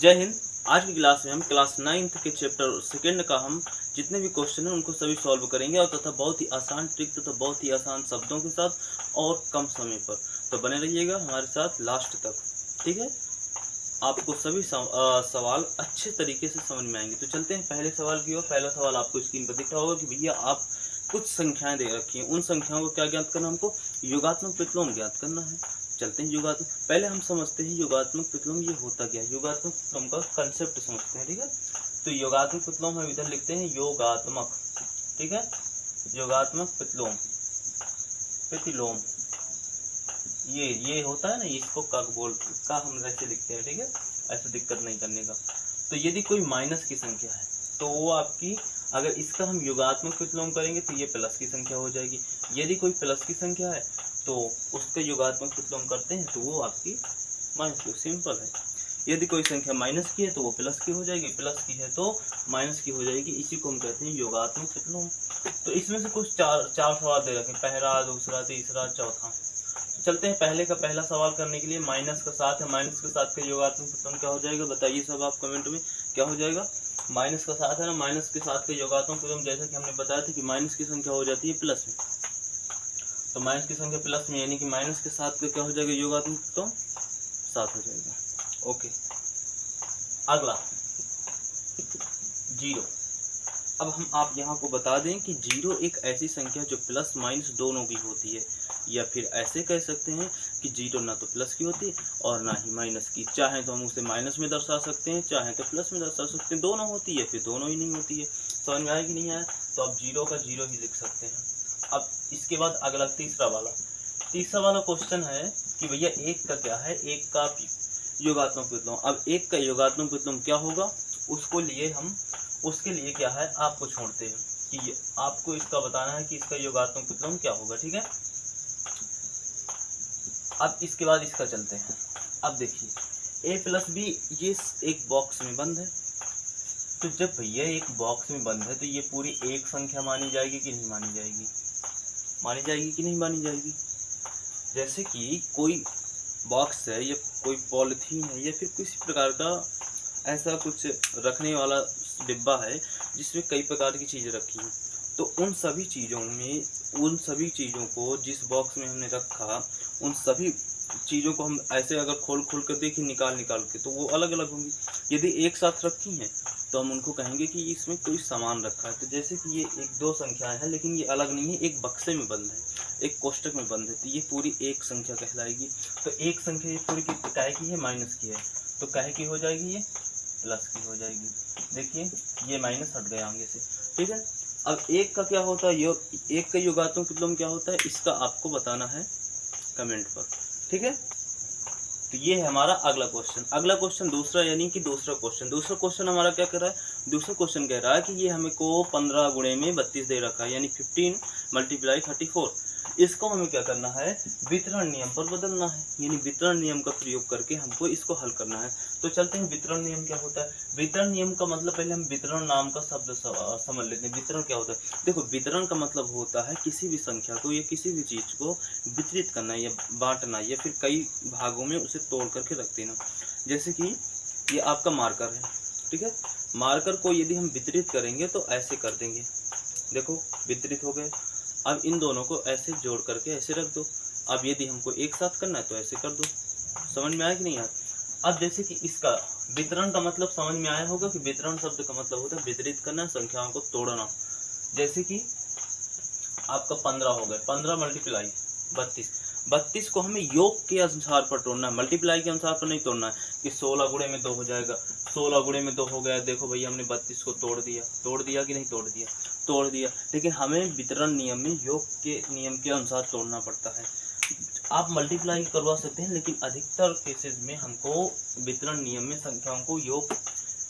जय हिंद। आज की क्लास में हम क्लास 9th के चैप्टर सेकंड का हम जितने भी क्वेश्चन हैं उनको सभी सॉल्व करेंगे और तथा बहुत ही आसान ट्रिक तथा बहुत ही आसान शब्दों के साथ और कम समय पर। तो बने रहिएगा हमारे साथ लास्ट तक, ठीक है। आपको सभी सवाल अच्छे तरीके से समझ में आएंगे। तो चलते हैं पहले सवाल की ओर। पहला सवाल आपको स्क्रीन पर दिख रहा होगा कि भैया आप कुछ संख्याएं दे रखी हैं, उन संख्याओं को क्या ज्ञात करना, हमको योगात्मक प्रतिलोम ज्ञात करना है। चलते हैं योगात्मक, पहले हम समझते हैं योगात्मक प्रतिलोम ये होता क्या है। योगात्मक प्रतिलोम का कंसेप्ट समझते हैं, ठीक है। तो योगात्मक प्रतिलोम हम इधर लिखते हैं योगात्मक, ठीक है। योगात्मक प्रतिलोम, प्रतिलोम ये होता है ना, इसको का हम ऐसे लिखते हैं, ठीक है। ऐसे दिक्कत नहीं करने का। तो यदि कोई माइनस की संख्या है तो वो आपकी, अगर इसका हम योगात्मक प्रतिलोम करेंगे तो ये प्लस की संख्या हो जाएगी। यदि कोई प्लस की संख्या है तो उसका योगात्मक प्रतिलोम करते हैं तो वो आपकी माइनस की, सिंपल है। यदि कोई संख्या माइनस की है तो वो प्लस की हो जाएगी, प्लस की है तो माइनस की हो जाएगी। इसी को हम कहते हैं योगात्मक प्रतिलोम। तो इसमें से कुछ चार सवाल दे रखे, पहला, दूसरा, तीसरा, चौथा। चलते हैं पहले का पहला सवाल करने के लिए। माइनस का साथ है, माइनस के साथ का योगात्मक प्रतिलोम क्या हो जाएगा, बताइए सब आप कमेंट में क्या हो जाएगा। माइनस का साथ है ना, माइनस के साथ का योगात्मक प्रतिलोम जैसा कि हमने बताया था कि माइनस की संख्या हो जाती है प्लस में। तो माइनस की संख्या प्लस में यानी कि माइनस के साथ का क्या हो जाएगा योगात्मक प्रतिलोम, 7 हो जाएगा। ओके, अगला जीरो। अब हम आप यहाँ को बता दें कि जीरो एक ऐसी संख्या जो प्लस माइनस दोनों की होती है, या फिर ऐसे कह सकते हैं कि जीरो ना तो प्लस की होती और ना ही माइनस की। चाहे तो हम उसे माइनस में दर्शा सकते हैं, चाहे तो प्लस में दर्शा सकते हैं, दोनों होती है फिर दोनों ही नहीं होती है। समझ में आया कि नहीं आया। तो आप जीरो का जीरो ही लिख सकते हैं। अब इसके बाद अगला तीसरा वाला क्वेश्चन है कि भैया एक का क्या है, एक का योगात्मक प्रतिलोम। अब एक का योगात्मक प्रतिलोम क्या होगा उसके लिए क्या है आपको छोड़ते हैं कि आपको इसका बताना है कि इसका योगात्मक प्रतिलोम क्या होगा, ठीक है। अब इसके बाद इसका चलते हैं। अब देखिए a प्लस बी ये एक बॉक्स में बंद है। तो जब भैया एक बॉक्स में बंद है तो ये पूरी एक संख्या मानी जाएगी कि नहीं मानी जाएगी, मानी जाएगी कि नहीं मानी जाएगी। जैसे कि कोई बॉक्स है या कोई पॉलिथीन है या फिर किसी प्रकार का ऐसा कुछ रखने वाला डिब्बा है जिसमें कई प्रकार की चीज़ें रखी हैं। तो उन सभी चीज़ों को जिस बॉक्स में हमने रखा, उन सभी चीज़ों को हम ऐसे अगर खोल कर देखें निकाल के तो वो अलग अलग होंगी। यदि एक साथ रखी हैं तो हम उनको कहेंगे कि इसमें कोई सामान रखा है। तो जैसे कि ये एक दो संख्याएं हैं लेकिन ये अलग नहीं है, एक बक्से में बंद है, एक कोष्टक में बंद है, तो ये पूरी एक संख्या कहलाएगी। तो एक संख्या ये पूरी काहे की है, माइनस की है, तो काहे की हो जाएगी, ये प्लस की हो जाएगी। देखिए ये माइनस हट गया आगे से, ठीक है। अब एक का क्या होता है, एक का योगात्मक प्रतिलोम क्या होता है, इसका आपको बताना है कमेंट पर, ठीक है। तो ये है हमारा अगला क्वेश्चन दूसरा, यानी कि दूसरा क्वेश्चन हमारा क्या कर रहा है, दूसरा क्वेश्चन कह रहा है कि ये हमें को 15 गुणे में 32 दे रखा है, यानी 15 × 34। इसको हमें क्या करना है, वितरण नियम पर बदलना है, यानी वितरण नियम का प्रयोग करके हमको इसको हल करना है। तो चलते हैं वितरण नियम क्या होता है। वितरण नियम का मतलब पहले हम वितरण नाम का शब्द समझ लेते हैं। वितरण क्या होता है, देखो वितरण का मतलब होता है किसी भी संख्या को या किसी भी चीज को वितरित करना या बांटना या फिर कई भागों में उसे तोड़ करके रख देना। जैसे कि ये आपका मार्कर है, ठीक है। मार्कर को यदि हम वितरित करेंगे तो ऐसे कर देंगे, देखो वितरित हो गए। अब इन दोनों को ऐसे जोड़ करके ऐसे रख दो। अब यदि हमको एक साथ करना है तो ऐसे कर दो। समझ में आया कि नहीं आया। अब जैसे कि इसका वितरण का मतलब समझ में आया होगा कि वितरण शब्द का मतलब होता है वितरित करना, संख्याओं को तोड़ना। जैसे कि आपका 15 हो गए, 15 × 32, 32 को हमें योग के अनुसार पर तोड़ना है, मल्टीप्लाई के अनुसार पर नहीं तोड़ना है कि 16 गुणे में 2 हो जाएगा, 16 गुणे में 2 हो गया। देखो भैया हमने 32 को तोड़ दिया कि नहीं तोड़ दिया। लेकिन हमें वितरण नियम में योग के नियम के अनुसार तोड़ना पड़ता है। आप मल्टीप्लाई करवा सकते हैं लेकिन अधिकतर केसेस में हमको वितरण नियम में संख्याओं को योग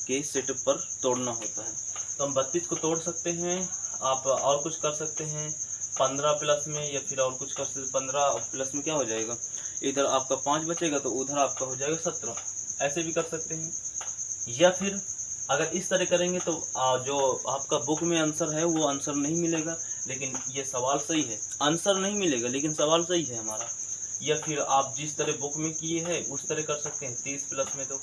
के सेट पर तोड़ना होता है। तो हम 32 को तोड़ सकते हैं, आप और कुछ कर सकते हैं 15 प्लस में, या फिर और कुछ कर सकते 15 प्लस में क्या हो जाएगा, इधर आपका 5 बचेगा तो उधर आपका हो जाएगा 17, ऐसे भी कर सकते हैं। या फिर अगर इस तरह करेंगे तो जो आपका बुक में आंसर है वो आंसर नहीं मिलेगा, लेकिन ये सवाल सही है। आंसर नहीं मिलेगा लेकिन सवाल सही है हमारा। या फिर आप जिस तरह बुक में किए हैं उस तरह कर सकते हैं, 30 प्लस में 2,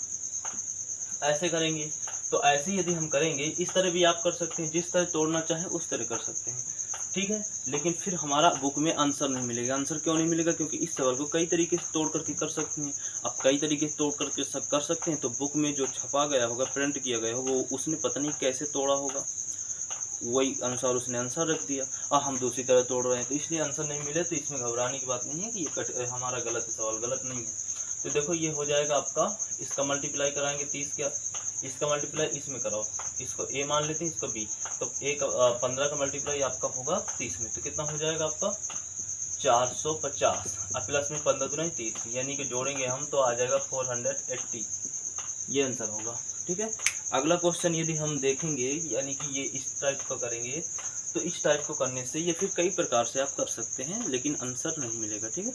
ऐसे करेंगे। तो ऐसे यदि हम करेंगे, इस तरह भी आप कर सकते हैं, जिस तरह तोड़ना चाहें उस तरह कर सकते हैं, ठीक है। लेकिन फिर हमारा बुक में आंसर नहीं मिलेगा। आंसर क्यों नहीं मिलेगा? क्योंकि इस सवाल को कई तरीके से तोड़ करके कर सकते हैं। अब कई तरीके से तोड़ करके कर सकते हैं, तो बुक में जो छपा गया होगा, प्रिंट किया गया होगा, वो उसने पता नहीं कैसे तोड़ा होगा, वही अनुसार उसने आंसर रख दिया, और हम दूसरी तरह तोड़ रहे हैं, तो इसलिए आंसर नहीं मिले। तो इसमें घबराने की बात नहीं है कि ये हमारा गलत है, सवाल गलत नहीं है। तो देखो ये हो जाएगा आपका, इसका मल्टीप्लाई कराएंगे 30 का, इसका मल्टीप्लाई इसमें कराओ, इसको ए मान लेते हैं, इसको बी। तो ए का 15 का मल्टीप्लाई आपका होगा 30 में, तो कितना हो जाएगा आपका 450, और प्लस में 15 दूनी 30, यानी कि जोड़ेंगे हम तो आ जाएगा 480, ये आंसर होगा, ठीक है। अगला क्वेश्चन यदि हम देखेंगे, यानी कि ये इस टाइप का करेंगे, तो इस टाइप को करने से, ये फिर कई प्रकार से आप कर सकते हैं, लेकिन आंसर नहीं मिलेगा, ठीक है।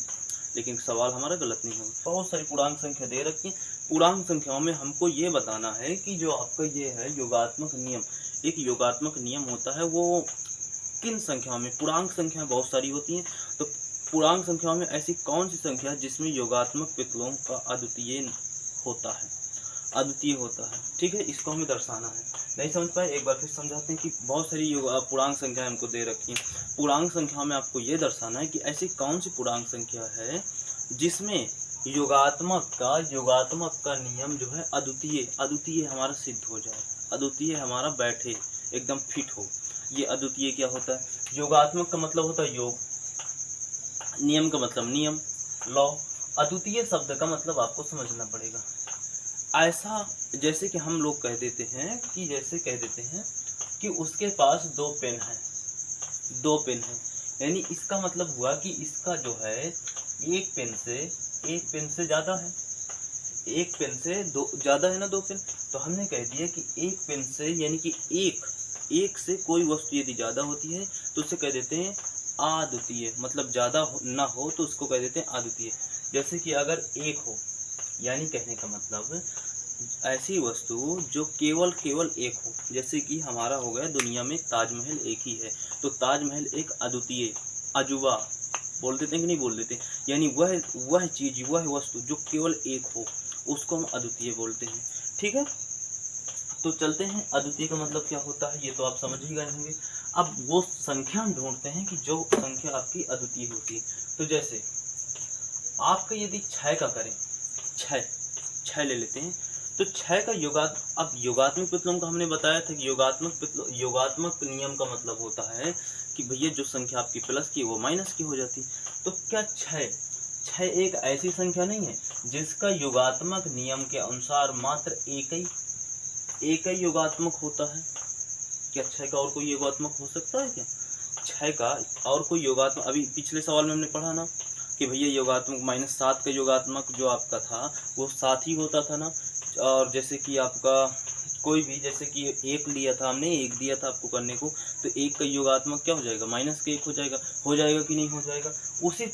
लेकिन सवाल हमारा गलत नहीं होगा। बहुत सारी पूर्णांक संख्या दे रखी है, पूर्णांक संख्याओं में हमको ये बताना है कि जो आपका ये है योगात्मक नियम, एक योगात्मक नियम होता है, वो किन संख्याओं में, पूर्णांक संख्या बहुत सारी होती हैं, तो पूर्णांक संख्याओं में ऐसी कौन सी संख्या है जिसमें योगात्मक विकल्पों का अद्वितीय होता है, अद्वितीय होता है, ठीक है। इसको हमें दर्शाना है। नहीं समझ पाए, एक बार फिर समझाते हैं कि बहुत सारी पूर्णांक संख्याएं हमको दे रखी हैं। पूर्णांक संख्या में आपको ये दर्शाना है कि ऐसी कौन सी पूर्णांक संख्या है जिसमें योगात्मक का नियम जो है अद्वितीय, अद्वितीय हमारा सिद्ध हो जाए, अद्वितीय हमारा बैठे, एकदम फिट हो। ये अद्वितीय क्या होता है? योगात्मक का मतलब होता है योग, नियम का मतलब नियम, लॉ। अद्वितीय शब्द का मतलब आपको समझना पड़ेगा। ऐसा जैसे कि हम लोग कह देते हैं कि, जैसे कह देते हैं कि उसके पास 2 पेन है, 2 पेन है, यानी इसका मतलब हुआ कि इसका जो है एक पेन से ज्यादा है, एक पेन से दो ज्यादा है ना, 2 पेन। तो हमने कह दिया कि एक पेन से, यानी कि एक से कोई वस्तु यदि ज्यादा होती है तो उसे कह देते हैं अद्वितीय, मतलब ज्यादा ना हो तो उसको कह देते हैं अद्वितीय। जैसे कि अगर एक हो, यानी कहने का मतलब ऐसी वस्तु जो केवल एक हो, जैसे कि हमारा हो गया दुनिया में ताजमहल एक ही है, तो ताजमहल एक अद्वितीय, अजूबा बोल देते हैं कि नहीं बोल देते, यानी वह चीज, वह वस्तु जो केवल एक हो, उसको हम अद्वितीय बोलते हैं, ठीक है। तो चलते हैं, अद्वितीय का मतलब क्या होता है ये तो आप समझ ही गए होंगे। अब वो संख्या हम ढूंढते हैं कि जो संख्या आपकी अद्वितीय होती है। तो जैसे आपका यदि 6 का करें, 6 ले लेते हैं, तो 6 का अब योगात्मक विकल्पों का हमने बताया था कि योगात्मक नियम का मतलब होता है कि भैया जो संख्या आपकी प्लस की वो माइनस की हो जाती। तो क्या 6 एक ऐसी संख्या नहीं है जिसका योगात्मक नियम के अनुसार मात्र एक ही योगात्मक होता है? क्या 6 का और कोई योगात्मक हो सकता है क्या? 6 का और कोई योगात्मक, अभी पिछले सवाल में हमने पढ़ा ना कि भैया योगात्मक -7 का योगात्मक जो आपका था वो 7 ही होता था ना। और जैसे कि आपका कोई भी, जैसे कि एक लिया था हमने, एक दिया था आपको करने को, तो एक का योगात्मक क्या हो जाएगा? -1 हो जाएगा कि नहीं हो जाएगा? उसी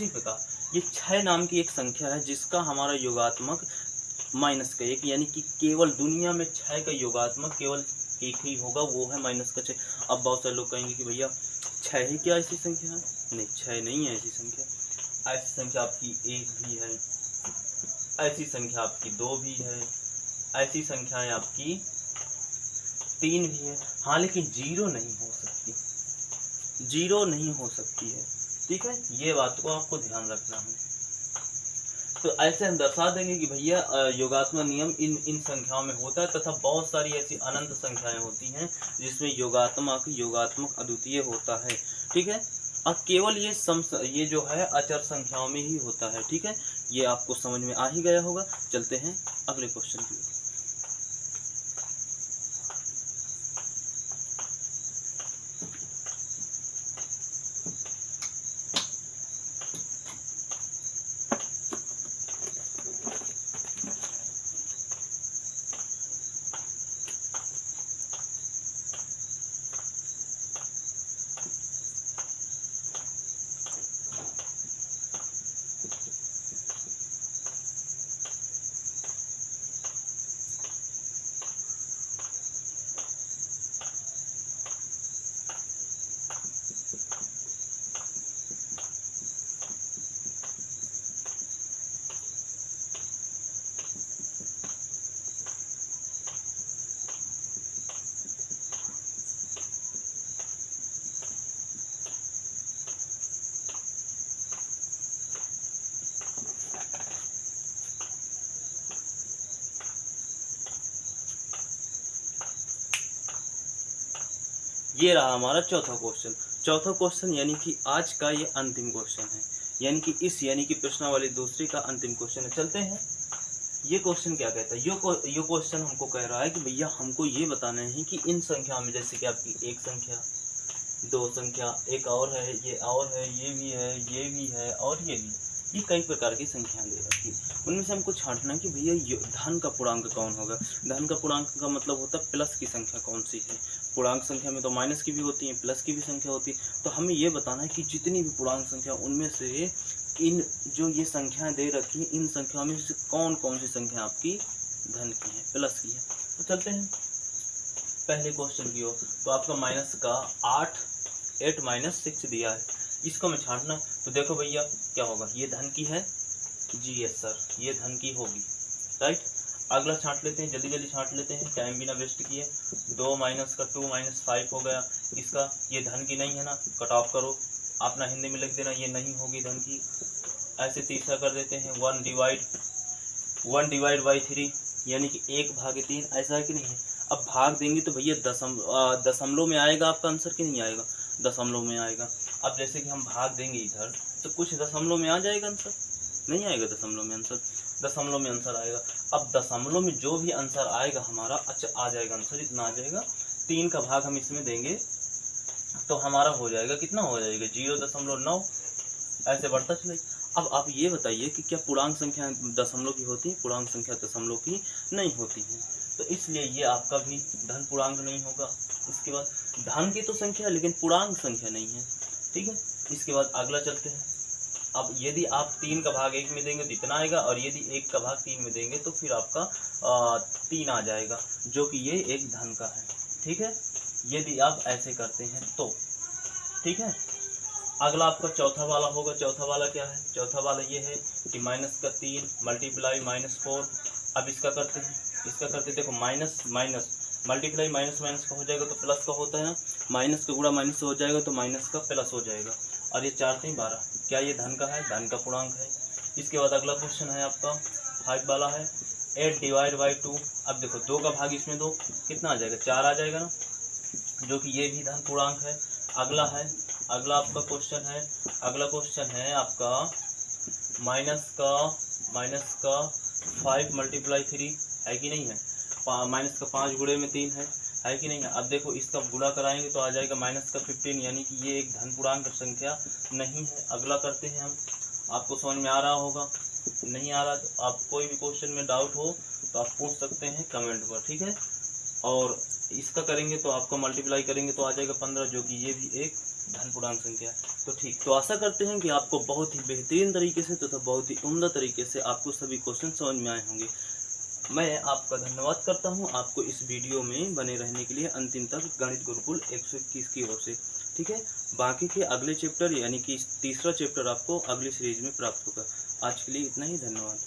प्रकार ये 6 नाम की एक संख्या है जिसका हमारा योगात्मक -1, यानी कि केवल दुनिया में 6 का योगात्मक केवल एक ही होगा, वो है -6। अब बहुत सारे लोग कहेंगे कि भैया 6 ही क्या ऐसी संख्या है? नहीं, 6 नहीं है ऐसी संख्या। ऐसी संख्या आपकी 1 भी है, ऐसी संख्या आपकी 2 भी है, ऐसी संख्याएं आपकी 3 भी है, हाँ, लेकिन 0 नहीं हो सकती, 0 नहीं हो सकती है, ठीक है। ये बात को आपको ध्यान रखना है। तो ऐसे हम दर्शा देंगे कि भैया योगात्मक नियम इन संख्याओं में होता है, तथा बहुत सारी ऐसी अनंत संख्याएं होती हैं जिसमें योगात्मक अद्वितीय होता है, ठीक है। अब केवल ये जो है अचर संख्याओं में ही होता है, ठीक है। ये आपको समझ में आ ही गया होगा। चलते हैं अगले क्वेश्चन की ओर। ये रहा हमारा चौथा क्वेश्चन। चौथा क्वेश्चन यानी कि आज का ये अंतिम क्वेश्चन है, यानी कि यानी कि प्रश्नावली दूसरी का अंतिम क्वेश्चन है। चलते हैं, ये क्वेश्चन क्या कहता है। ये क्वेश्चन हमको कह रहा है कि भैया हमको ये बताना है कि इन संख्या में, जैसे कि आपकी एक संख्या, दो संख्या, एक और है, ये और है, ये भी है, ये भी है और ये भी, ये कई प्रकार की संख्याएं दे रखी है। उनमें से हमको छांटना कि भैया धन का पूर्णांक कौन होगा। धन का पूर्णांक का मतलब होता है प्लस की संख्या कौन सी है। पूर्णांक संख्या में तो माइनस की भी होती है, प्लस की भी संख्या होती है। तो हमें ये बताना है कि जितनी भी पूर्णांक संख्या, उनमें से इन जो ये संख्याएं दे रखी हैं, इन संख्याओं में से कौन कौन सी संख्या आपकी धन की है, प्लस की है। तो चलते हैं पहले क्वेश्चन की ओर। तो आपका माइनस का 8 माइनस 6 दिया है, इसको हमें छांटना। तो देखो भैया क्या होगा, ये धन की है जी, यस सर, ये धन की होगी, राइट। अगला छांट लेते हैं, जल्दी जल्दी छांट लेते हैं, टाइम बिना वेस्ट किए। 2 माइनस का 2 माइनस 5 हो गया इसका, ये धन की नहीं है ना, कट ऑफ करो, अपना हिंदी में लिख देना, ये नहीं होगी धन की। ऐसे तीसरा कर देते हैं, 1 डिवाइड बाई 3, यानी कि 1/3, ऐसा है कि नहीं है। अब भाग देंगे तो भैया दशमलव में आएगा आपका आंसर कि नहीं आएगा, दशमलव में आएगा। अब जैसे कि हम भाग देंगे इधर, तो कुछ दशमलव में आ जाएगा आंसर, नहीं आएगा दशमलव में आंसर, दशमलव में आंसर आएगा। अब दशमलव में जो भी आंसर आएगा हमारा, अच्छा आ जाएगा आंसर, इतना आ जाएगा। 3 का भाग हम इसमें देंगे तो हमारा हो जाएगा, कितना हो जाएगा, 0.9, ऐसे बढ़ता चलेगा। अब आप ये बताइए कि क्या पूर्णांक संख्या दशमलव की होती है, पूर्णांक संख्या दशमलव की नहीं होती है, तो इसलिए ये आपका भी धन पूर्णांक नहीं होगा। इसके बाद धन की तो संख्या है लेकिन पूर्णांक संख्या नहीं है, ठीक है। इसके बाद अगला चलते हैं। अब यदि आप 3 का भाग 1 में देंगे तो इतना आएगा, और यदि 1 का भाग 3 में देंगे तो फिर आपका 3 आ जाएगा, जो कि ये एक धन का है, ठीक है, यदि आप ऐसे करते हैं तो, ठीक है। अगला आपका चौथा वाला होगा। चौथा वाला क्या है, चौथा वाला ये है कि माइनस का 3 मल्टीप्लाई -4। अब इसका करते हैं, इसका करते देखो, minus minus multiply minus minus का हो जाएगा तो प्लस का होता है ना, माइनस का गुणा माइनस से हो जाएगा तो माइनस का प्लस हो जाएगा, और ये 4 3 12, क्या ये धन का है, धन का पूर्णांक है। इसके बाद अगला क्वेश्चन है आपका 5 वाला है, 8 डिवाइड बाई 2। अब देखो 2 का भाग इसमें दो, कितना आ जाएगा, 4 आ जाएगा ना, जो कि ये भी धन पूर्णांक है। अगला है, अगला आपका क्वेश्चन है, अगला क्वेश्चन है आपका माइनस का 5 मल्टीप्लाई 3, है कि नहीं है, माइनस का 5 गुणे में 3 है कि नहीं है। अब देखो इसका गुणा कराएंगे तो आ जाएगा माइनस का 15, यानी कि ये एक धन पूर्णांक संख्या नहीं है। अगला करते हैं हम, आपको समझ में आ रहा होगा, नहीं आ रहा तो आप कोई भी क्वेश्चन में डाउट हो तो आप पूछ सकते हैं कमेंट पर, ठीक है। और इसका करेंगे तो आपको मल्टीप्लाई करेंगे तो आ जाएगा 15, जो कि ये भी एक धन पूर्णांक संख्या है। तो ठीक, तो आशा करते हैं कि आपको बहुत ही बेहतरीन तरीके से तथा बहुत ही उम्दा तरीके से आपको सभी क्वेश्चन समझ में आए होंगे। मैं आपका धन्यवाद करता हूं आपको इस वीडियो में बने रहने के लिए अंतिम तक गणित गुरुकुल 121 की ओर से, ठीक है। बाकी के अगले चैप्टर यानी कि तीसरा चैप्टर आपको अगली सीरीज में प्राप्त होगा। आज के लिए इतना ही, धन्यवाद।